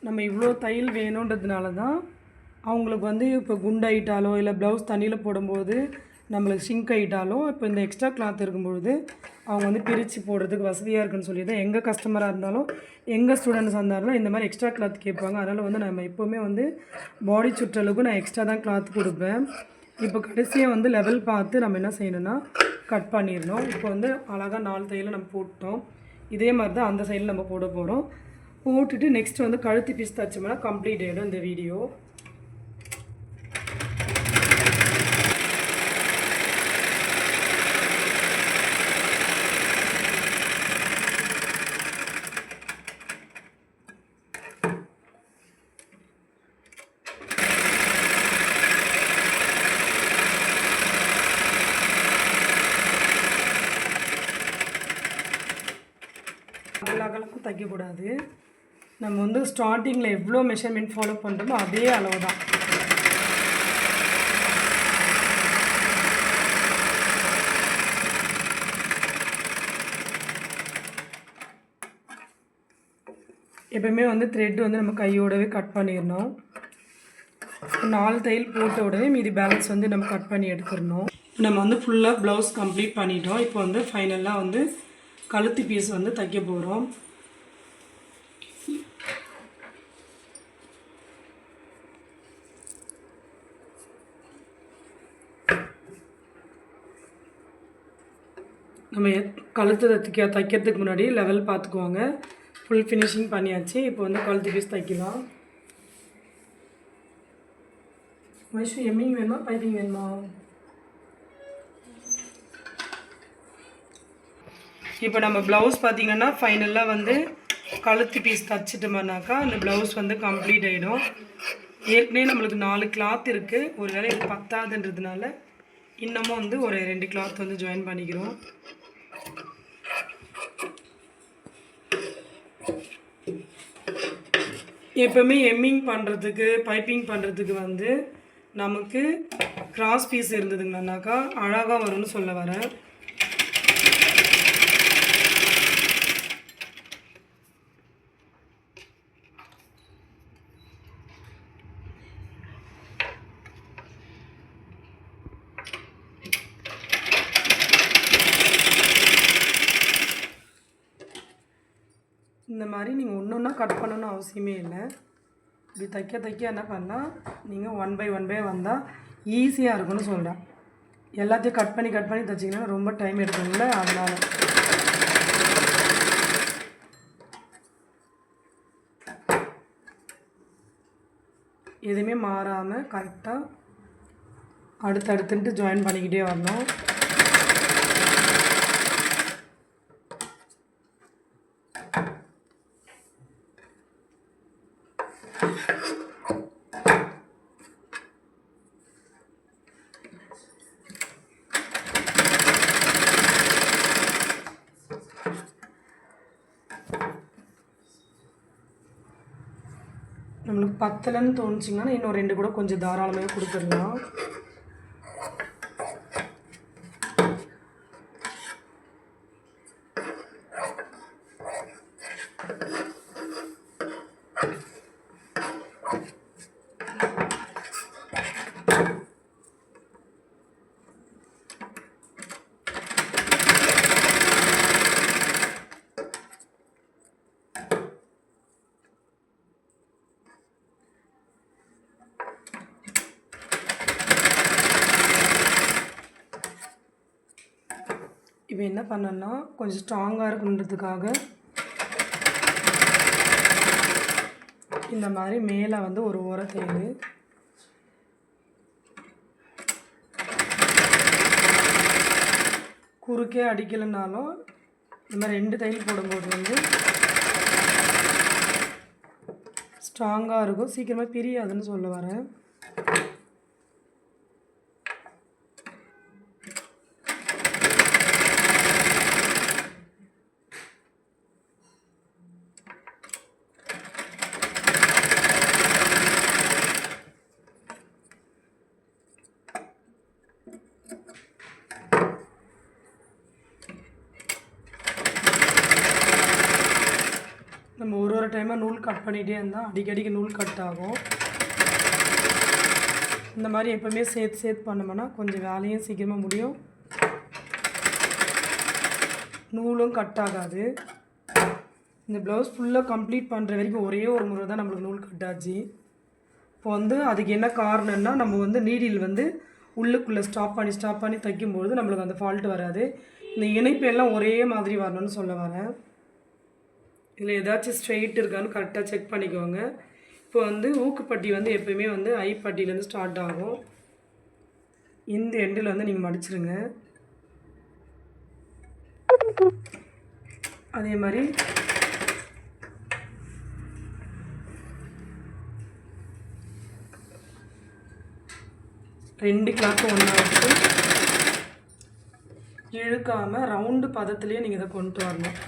நம்ம இவ்வளோ தையல் வேணுன்றதுனால தான் அவங்களுக்கு வந்து இப்போ குண்டாயிட்டாலோ இல்லை ப்ளவுஸ் தண்ணியில் போடும்போது நம்மளுக்கு ஷிங்க் ஆகிட்டாலோ இப்போ இந்த எக்ஸ்ட்ரா கிளாத் இருக்கும்பொழுது அவங்க வந்து பிரித்து போடுறதுக்கு வசதியாக இருக்குன்னு சொல்லி தான் எங்கள் கஸ்டமராக இருந்தாலும் எங்கள் ஸ்டூடெண்ட்ஸாக இருந்தாலும் இந்த மாதிரி எக்ஸ்ட்ரா கிளாத் கேட்பாங்க. அதனால் வந்து நம்ம எப்போவுமே வந்து பாடி சுற்றளவுக்கு நான் எக்ஸ்ட்ரா தான் கிளாத் கொடுப்பேன். இப்போ கடைசியாக வந்து லெவல் பார்த்து நம்ம என்ன செய்யணும்னா கட் பண்ணிடணும். இப்போ வந்து அழகாக 4 தையலை நம்ம போட்டோம். இதே மாதிரி தான் அந்த சைடில் நம்ம போட போகிறோம். போட்டுட்டு நெக்ஸ்ட் வந்து கழுத்து பீஸ் தைச்சோம்னா கம்ப்ளீட் ஆகிடும் இந்த வீடியோ. அகலமாக தைக்கக்கூடாது. நம்ம வந்து ஸ்டார்டிங்கில் எவ்வளோ மெஷர்மெண்ட் ஃபாலோ பண்ணுறோமோ அதே அளவு தான். எப்பவுமே வந்து த்ரெட் வந்து நம்ம கையோடவே கட் பண்ணிடணும். 4 தையல் போட்ட உடனே மீதி பேலன்ஸ் வந்து நம்ம கட் பண்ணி எடுத்துடணும். நம்ம வந்து ஃபுல்லாக ப்ளவுஸ் கம்ப்ளீட் பண்ணிட்டோம். இப்போ வந்து ஃபைனலாக வந்து கழுத்து பீஸ் வந்து தைக்க போகிறோம். நம்ம கழுத்து தைக்கிறதுக்கு முன்னாடி லெவல் பார்த்துக்குவாங்க. ஃபுல் ஃபினிஷிங் பண்ணியாச்சு. இப்போ வந்து கழுத்து பீஸ் தைக்கலாம். வைஷு எம்மிங் வேணுமா பைப்பிங் வேணுமா? இப்போ நம்ம ப்ளவுஸ் பார்த்திங்கன்னா ஃபைனலாக வந்து கழுத்து பீஸ் தைச்சிட்டோம்னாக்கா அந்த ப்ளவுஸ் வந்து கம்ப்ளீட் ஆகிடும். ஏற்கனவே நம்மளுக்கு 4 கிளாத் இருக்குது. ஒரு வேளை இது பத்தாதுன்றதுனால இன்னமும் வந்து ஒரு 2 கிளாத் வந்து ஜாயின் பண்ணிக்கிறோம். எப்போவுமே எம்மிங் பண்ணுறதுக்கு பைப்பிங் பண்ணுறதுக்கு வந்து நமக்கு கிராஸ் பீஸ் இருந்ததுங்கன்னாக்கா அழகாக வரும்னு சொல்ல வரேன். இந்த மாதிரி நீங்கள் ஒன்று ஒன்றா கட் பண்ணணும்னு அவசியமே இல்லை. இப்படி தைக்க என்ன பண்ணால் நீங்கள் 1 by 1 வந்தால் ஈஸியாக இருக்கும்னு சொல்கிறேன். எல்லாத்தையும் கட் பண்ணி தைச்சிங்கன்னா ரொம்ப டைம் எடுக்கும்ல, அதனால் எதுவுமே மாறாமல் கரெக்டாக அடுத்தடுத்துட்டு ஜாயின் பண்ணிக்கிட்டே வரணும். நம்மளுக்கு பத்தலைன்னு தோணுச்சிங்கன்னா இன்னும் 2 கூட கொஞ்சம் தாராளமாக கொடுத்துடலாம். இப்போ என்ன பண்ணேன்னா கொஞ்சம் ஸ்ட்ராங்காக இருக்குன்றதுக்காக இந்த மாதிரி மேலே வந்து ஒரு ஓர தையல், குறுக்கே அடிக்கலைன்னாலும் இந்த மாதிரி 2 தையல் போடும்போது வந்து ஸ்ட்ராங்காக இருக்கும், சீக்கிரமாக பிரியாதுன்னு சொல்ல வரேன். நம்ம ஒரு டைமாக நூல் கட் பண்ணிகிட்டே இருந்தால் அடிக்கடிக்கு நூல் கட் ஆகும். இந்த மாதிரி எப்போவுமே சேர்த்து பண்ணோம்னா கொஞ்சம் வேலையும் சீக்கிரமாக முடியும், நூலும் கட் ஆகாது. இந்த ப்ளவுஸ் ஃபுல்லாக கம்ப்ளீட் பண்ணுற வரைக்கும் ஒரே ஒரு முறை தான் நம்மளுக்கு நூல் கட் ஆச்சு. இப்போ அதுக்கு என்ன காரணம்னா, நம்ம நீடில் உள்ளுக்குள்ளே ஸ்டாப் பண்ணி தைக்கும்பொழுது நம்மளுக்கு அந்த ஃபால்ட் வராது. இந்த இணைப்பு எல்லாம் ஒரே மாதிரி வரணும்னு சொல்ல வரேன். இதில் ஏதாச்சும் ஸ்ட்ரெயிட் இருக்கான்னு கரெக்டாக செக் பண்ணிக்கோங்க. இப்போ ஊக்குப்பட்டி எப்போயுமே ஐப்பட்டியிலேருந்து ஸ்டார்ட் ஆகும். இந்த எண்டில் நீங்கள் மடிச்சிருங்க. அதே மாதிரி ரெண்டு கிளாத்தும் ஒன்றா வச்சு இழுக்காமல் ரவுண்டு பதத்துலேயே நீங்கள் இதை கொண்டு வரணும்.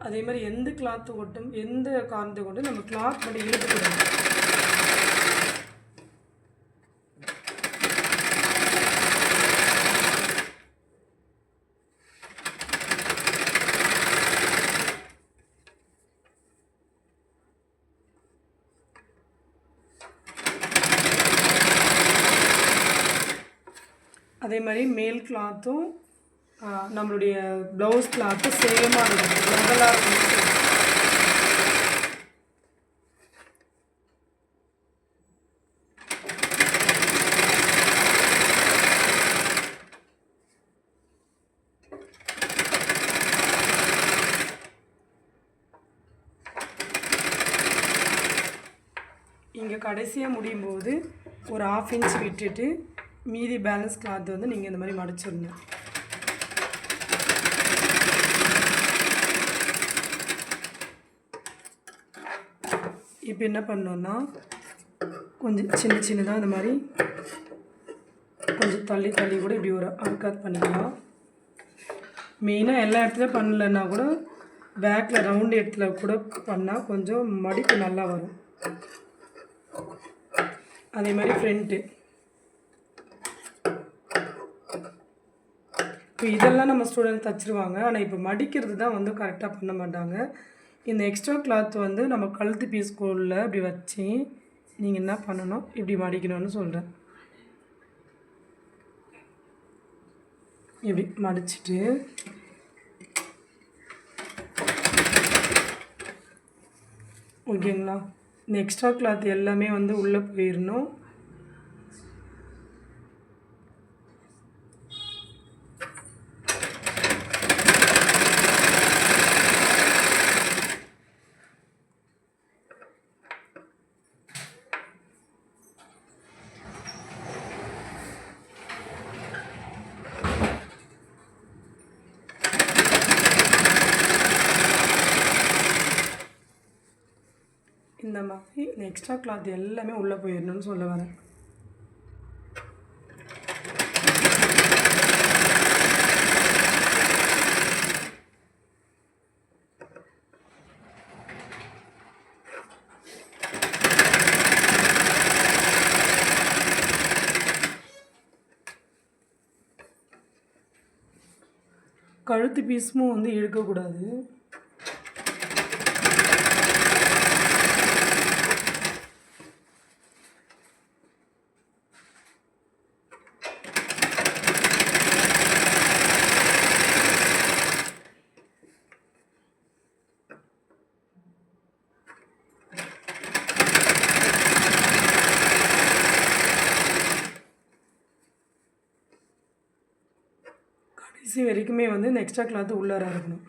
அதே மாதிரி எந்த கிளாத்து கொட்டும் எந்த காரணத்தை கொண்டு நம்ம கிளாத் மட்டும் இழுத்துக்கூடாது. அதே மாதிரி மேல் கிளாத்தும் நம்மளுடைய ப்ளவுஸ் கிளாத்து சேமாக இருக்கும், லெவலாக இருக்கும். இங்கே கடைசியாக முடியும் போது ஒரு 1/2 இன்ச் விட்டுட்டு மீதி பேலன்ஸ் கிளாத் நீங்கள் இந்த மாதிரி மடிச்சிடணும். இப்போ என்ன பண்ணோன்னா கொஞ்சம் சின்னதாக இந்த மாதிரி கொஞ்சம் தள்ளி கூட இப்படி ஒரு அர்க்காத் பண்ணிக்கலாம். மெயினாக எல்லா இடத்துலையும் பண்ணலைன்னா கூட பேக்கில் ரவுண்டு இடத்துல கூட பண்ணால் கொஞ்சம் மடிப்பு நல்லா வரும். அதே மாதிரி ஃப்ரண்ட்டு இப்போ இதெல்லாம் நம்ம ஸ்டூடெண்ட் தச்சுருவாங்க. ஆனால் இப்போ மடிக்கிறது தான் கரெக்டாக பண்ண மாட்டாங்க. இந்த எக்ஸ்ட்ரா கிளாத் நம்ம கழுத்து பீஸ்குள்ளே இப்படி வச்சு நீங்கள் என்ன பண்ணணும், இப்படி மடிக்கணும்னு சொல்கிறேன். இப்படி மடிச்சுட்டு ஓகேங்களா, இந்த எக்ஸ்ட்ரா கிளாத் எல்லாமே உள்ளே போயிடணும். இந்த மாதிரி இந்த எக்ஸ்ட்ரா கிளாத் எல்லாமே உள்ளே போயிடணும்னு சொல்ல வரேன். கழுத்து பீஸும் இழுக்கக்கூடாது. கடைசி வரைக்குமே இந்த எக்ஸ்ட்ரா கிளாத்து உள்ளார இருக்கணும்.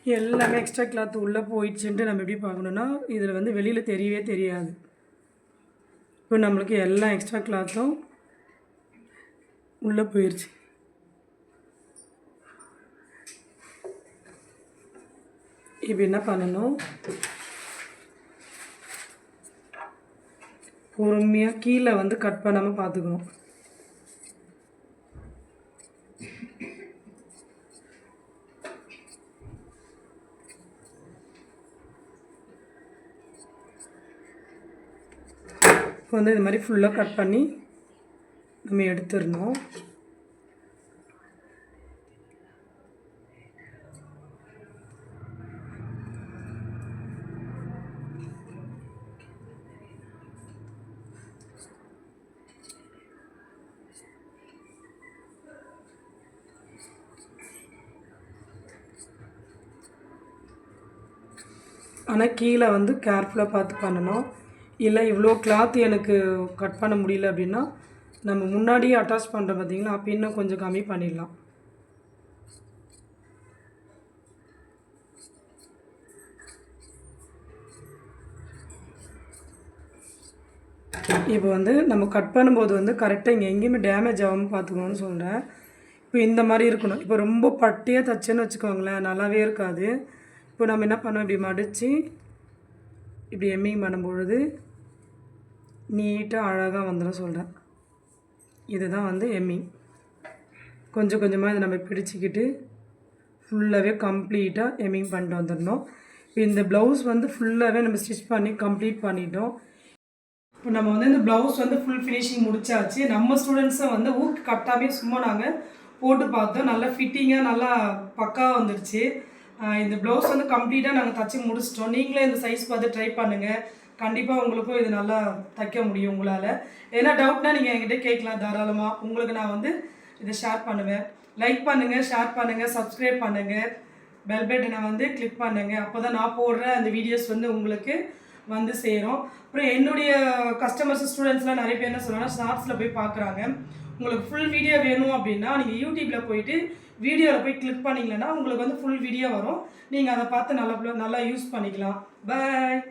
எல்லாமே எக்ஸ்ட்ரா கிளாத் உள்ளே போயிடுச்சுன்ட்டு நம்ம எப்படி பார்க்கணுன்னா இதில் வந்து வெளியில் தெரியவே தெரியாது. இப்போ நம்மளுக்கு எல்லா எக்ஸ்ட்ரா கிளாத்தும் உள்ளே போயிடுச்சு. இப்போ என்ன பண்ணணும், பொறுமையாக கீழே வந்து கட் பண்ணாமல் பார்த்துக்கணும். இப்போ வந்து இது மாதிரி ஃபுல்லாக கட் பண்ணி நம்ம எடுத்துடணும். ஆனால் கீழே வந்து கேர்ஃபுல்லாக பார்த்து பண்ணணும். இல்லை இவ்வளோ கிளாத் எனக்கு கட் பண்ண முடியல அப்படின்னா நம்ம முன்னாடியே அட்டாச் பண்ணுறோம் பார்த்தீங்களா, அப்போ இன்னும் கொஞ்சம் கம்மி பண்ணிடலாம். இப்போ வந்து நம்ம கட் பண்ணும்போது வந்து கரெக்டாக இங்கே எங்கேயுமே டேமேஜ் ஆகாமல் பார்த்துக்கணும்னு சொல்கிறேன். இப்போ இந்த மாதிரி இருக்கணும். இப்போ ரொம்ப பட்டியாக தச்சுன்னு வச்சுக்கோங்களேன், நல்லாவே இருக்காது. இப்போ நம்ம என்ன பண்ணோம், இப்படி மடித்து இப்படி எம்மிங் பண்ணும்பொழுது நீட்டாக அழகாக வந்துடும் சொல்கிறேன். இதுதான் வந்து எம்மிங். கொஞ்சம் கொஞ்சமாக இதை நம்ம பிடிச்சிக்கிட்டு ஃபுல்லாகவே கம்ப்ளீட்டாக எம்மிங் பண்ணிட்டு வந்துடணும். இப்போ இந்த ப்ளவுஸ் வந்து ஃபுல்லாகவே நம்ம ஸ்டிச் பண்ணி கம்ப்ளீட் பண்ணிட்டோம். இப்போ நம்ம வந்து இந்த ப்ளவுஸ் வந்து ஃபுல் ஃபினிஷிங் முடிச்சாச்சு. நம்ம ஸ்டூடெண்ட்ஸும் வந்து ஊக்கு கட்டாமே சும்மா நாங்கள் போட்டு பார்த்தோம். நல்லா ஃபிட்டிங்காக நல்லா பக்காவாக வந்துடுச்சு. இந்த ப்ளவுஸ் வந்து கம்ப்ளீட்டாக நாங்கள் தச்சு முடிச்சிட்டோம். நீங்களே இந்த சைஸ் பார்த்து ட்ரை பண்ணுங்கள். கண்டிப்பாக உங்களுக்கும் இது நல்லா தைக்க முடியும் உங்களால். ஏன்னா டவுட்னா நீங்கள் என்கிட்ட கேட்கலாம் தாராளமாக. உங்களுக்கு நான் வந்து இதை ஷேர் பண்ணுவேன். லைக் பண்ணுங்கள், ஷேர் பண்ணுங்கள், சப்ஸ்கிரைப் பண்ணுங்கள், பெல் பட்டனை வந்து கிளிக் பண்ணுங்கள். அப்போ தான் நான் போடுற அந்த வீடியோஸ் வந்து உங்களுக்கு வந்து சேரும். அப்புறம் என்னுடைய கஸ்டமர்ஸ் ஸ்டூடெண்ட்ஸ்லாம் நிறைய பேர் என்ன சொல்லுவாங்கன்னா ஷார்ட்ஸில் போய் பார்க்குறாங்க. உங்களுக்கு ஃபுல் வீடியோ வேணும் அப்படின்னா நீங்கள் யூடியூப்பில் போயிட்டு வீடியோவில் போய் கிளிக் பண்ணிங்களன்னா உங்களுக்கு வந்து ஃபுல் வீடியோ வரும். நீங்கள் அதை பார்த்து நல்லா யூஸ் பண்ணிக்கலாம். பாய்.